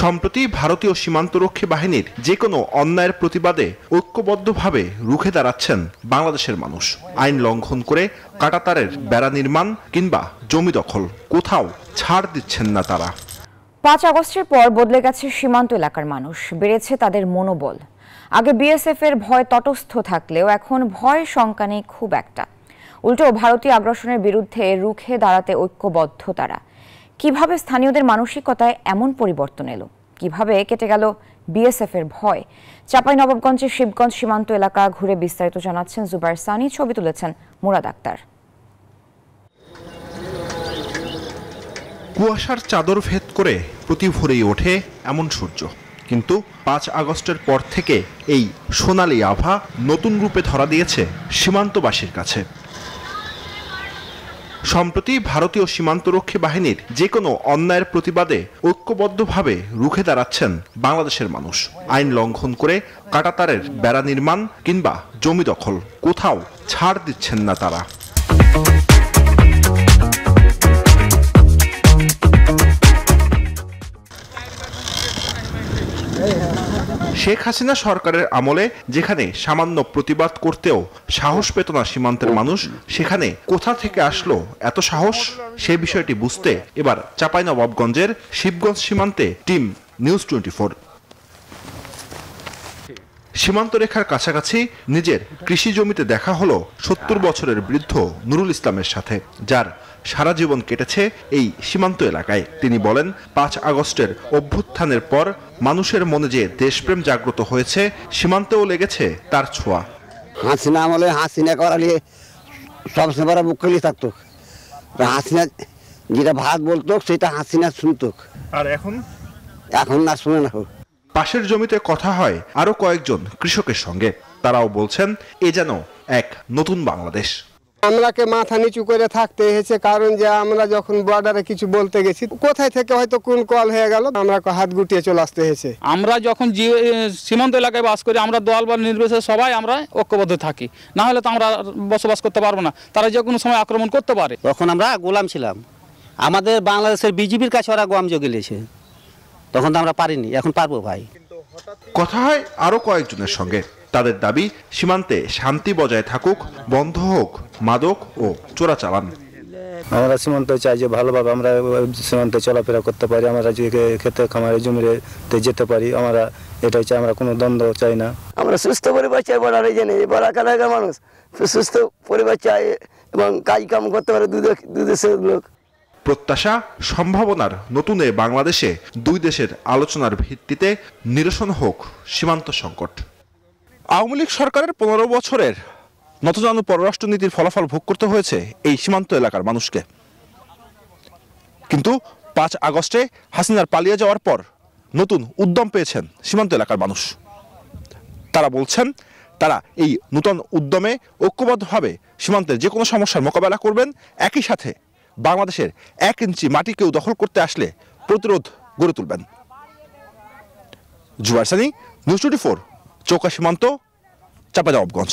সম্প্রতি ভারতীয় সীমান্তরক্ষী বাহিনীর যে কোনো অন্যায়ের প্রতিবাদে ঐক্যবদ্ধভাবে রুখে দাঁড়াচ্ছেন বাংলাদেশের মানুষ। আইন লঙ্ঘন করে কাঁটাতারের বেড়া নির্মাণ কিংবা জমি দখল, কোথাও ছাড় দিচ্ছেন না তারা। ৫ আগস্টের পর বদলে গেছে সীমান্ত এলাকার মানুষ, বেড়েছে তাদের মনোবল। আগে বিএসএফ এর ভয় তটস্থ থাকলেও এখন ভয় শঙ্কা নেই খুব একটা। উল্টো ভারতীয় আগ্রাসনের বিরুদ্ধে রুখে দাঁড়াতে ঐক্যবদ্ধ তারা। কিভাবে স্থানীয়দের মানসিকতায় এমন পরিবর্তন এলো, কিভাবে কেটে গেল বিএসএফ এর ভয়? চাঁপাইনবাবগঞ্জের শিবগঞ্জ সীমান্ত এলাকা ঘুরে বিস্তারিত জানাচ্ছেন জুবাইর সানি, ছবি তুলেছেন মুরাদ আক্তার। কুয়াশার চাদর ভেদ করে প্রতি ভোরেই ওঠে এমন সূর্য, কিন্তু ৫ আগস্টের পর থেকে এই সোনালী আভা নতুন রূপে ধরা দিয়েছে সীমান্তবাসীর কাছে। সম্প্রতি ভারতীয় সীমান্তরক্ষী বাহিনীর যে কোনো অন্যায়ের প্রতিবাদে ঐক্যবদ্ধভাবে রুখে দাঁড়াচ্ছেন বাংলাদেশের মানুষ। আইন লঙ্ঘন করে কাঁটাতারের বেড়া নির্মাণ কিংবা জমি দখল, কোথাও ছাড় দিচ্ছেন না তারা। শেখ হাসিনা সরকারের আমলে যেখানে সামান্য প্রতিবাদ করতেও সাহস পেত না সীমান্তের মানুষ, সেখানে কোথা থেকে আসলো এত সাহস? সে বিষয়টি বুঝতে এবার চাঁপাইনবাবগঞ্জের শিবগঞ্জ সীমান্তে টিম নিউজ 24। সীমান্ত রেখার কাছাকাছি নিজের কৃষি জমিতে দেখা হলো ৭০ বছরের বৃদ্ধ নুরুল ইসলামের সাথে, যার সারা জীবন কেটেছে এই সীমান্ত এলাকায়। তিনি বলেন, ৫ আগস্টের অভ্যুত্থানের পর মানুষের মনে যে দেশপ্রেম জাগ্রত হয়েছে, সীমান্তেও লেগেছে তার ছোঁয়া। হাসিনা আমলে হাসিনা করালে সবসময় বড় বুক খালি থাকতো। হাসিনা যেটা ভাত বলতো সেটা হাসিনা শুনতো, আর এখন না শুনে না। পাশের জমিতে কথা হয় আরো কয়েকজন কৃষকের সঙ্গে, তারাও বলছেন এ যেন এক নতুন বাংলাদেশ। আমরাকে মাথা নিচু করে থাকতে হয়েছে, কারণ যে আমরা যখন বর্ডারে কিছু বলতে গেছি, কোথায় থেকে হয়তো কোন কল হয়ে গেল, আমরা হাত গুটিয়ে চলে আসতে হয়েছে। আমরা যখন সীমান্ত এলাকায় বাস করি, আমরা দল বা নির্বিশেষে সবাই আমরা ঐক্যবদ্ধ থাকি, না হলে তো আমরা বসবাস করতে পারবো না। তারা যে কোনো সময় আক্রমণ করতে পারে। তখন আমরা গোলাম ছিলাম, আমাদের বাংলাদেশের বিজিবির কাছে ওরা গোলাম জগিয়েছে, তখন তো আমরা পারিনি, এখন পারবো ভাই। কথা হয় আরো কয়েকজনের সঙ্গে, তাদের দাবি সীমান্তে শান্তি বজায় থাকুক, বন্ধ হোক মাদক ও চোরাচালান। আমরা সীমান্তে চাই যে ভালোভাবে আমরা সীমান্তে চলাফেরা করতে পারি, আমরা যে খেতে খামারে জমিতে যেতে পারি, আমরা এটাই চাই, আমরা কোনো দ্বন্দ্ব চাই না। আমরা সুস্থ পরিবার চাই, বর্ডারে জেনে বরাক এলাকার মানুষ সুস্থ পরিবার চাই এবং কাজ কাম করতে পারে দু দেশের লোক। প্রত্যাশা সম্ভাবনার নতুন বাংলাদেশে দুই দেশের আলোচনার ভিত্তিতে নিরসন হোক সীমান্ত সংকট। আওয়ামী লীগ সরকারের ১৫ বছরের নতজানু পররাষ্ট্রনীতির ফলাফল ভোগ করতে হয়েছে এই সীমান্ত এলাকার মানুষকে। কিন্তু ৫ আগস্টে হাসিনার পালিয়ে যাওয়ার পর নতুন উদ্যম পেয়েছেন সীমান্ত এলাকার মানুষ। তারা বলছেন তারা এই নতুন উদ্যমে ঐক্যবদ্ধভাবে সীমান্তের যে কোনো সমস্যার মোকাবেলা করবেন, একই সাথে বাংলাদেশের ১ ইঞ্চি মাটি কেউ দখল করতে আসলে প্রতিরোধ গড়ে তুলবেন। জুবাইর সানি, নিউজ 24, চৌকা সীমান্ত, চাঁপাইনবাবগঞ্জ।